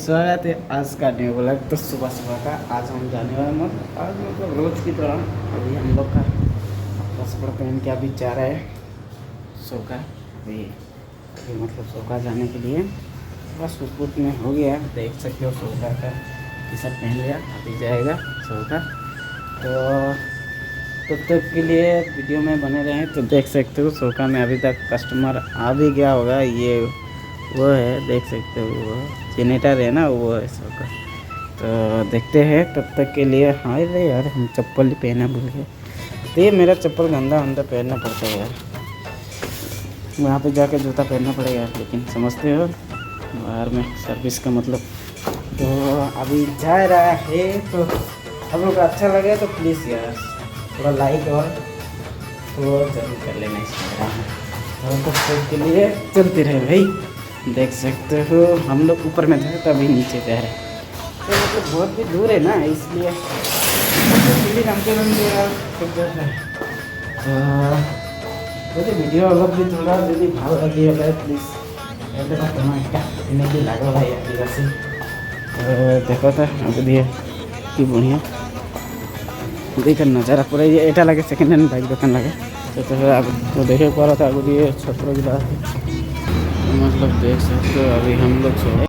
स्वागत है आज का न्यू ब्लॉग। तो सुबह सुबह का आज हम जाने वाले आज मतलब रोज़ की तरह अभी हम लोग का पासपोर्ट पहन के अभी जा रहे हैं सोका। अभी मतलब सोका जाने के लिए बस कुछ में हो गया, देख सकते हो सोका का टी शर्ट पहन लिया, अभी जाएगा सोका। तो तब तक के लिए वीडियो में बने रहें। तो देख सकते हो सोका में अभी तक कस्टमर आ भी गया होगा, ये वो है देख सकते हो, वो जेनेटर है ना, वो है सोका। तो देखते हैं तब तक के लिए। हाँ रे यार हम चप्पल ही पहना भूल गए, तो ये मेरा चप्पल गंदा पहनना पड़ता है यार, वहाँ पे जाके जूता पहनना पड़ेगा यार, लेकिन समझते हो बाहर में सर्विस का मतलब। तो अभी जा रहा है, तो आप लोग को अच्छा लगे तो प्लीज़ यार थोड़ा लाइक और फॉलो जरूर कर लेना इसमें। तो तब के लिए चलते रहे भाई। देख सकते हो हम लोग ऊपर में थे तभी नीचे जा रहे हैं, तो मतलब बहुत भी दूर है ना, इसलिए तो वीडियो अलग भी थोड़ा যদি ভালো লাগে প্লিজ এটা তোমার একটা এনেকি লাগো ভাই আদিবাসী। देखो तो आगे दिए कि बढ़िया देख नज़ारा पूरा ये एटा लगे सेकेंड हैंड बाइक दुकान लगे। तो देखे पा रहा था आगे दिए छत्र गिला, मतलब देख सकते हो अभी हम लोग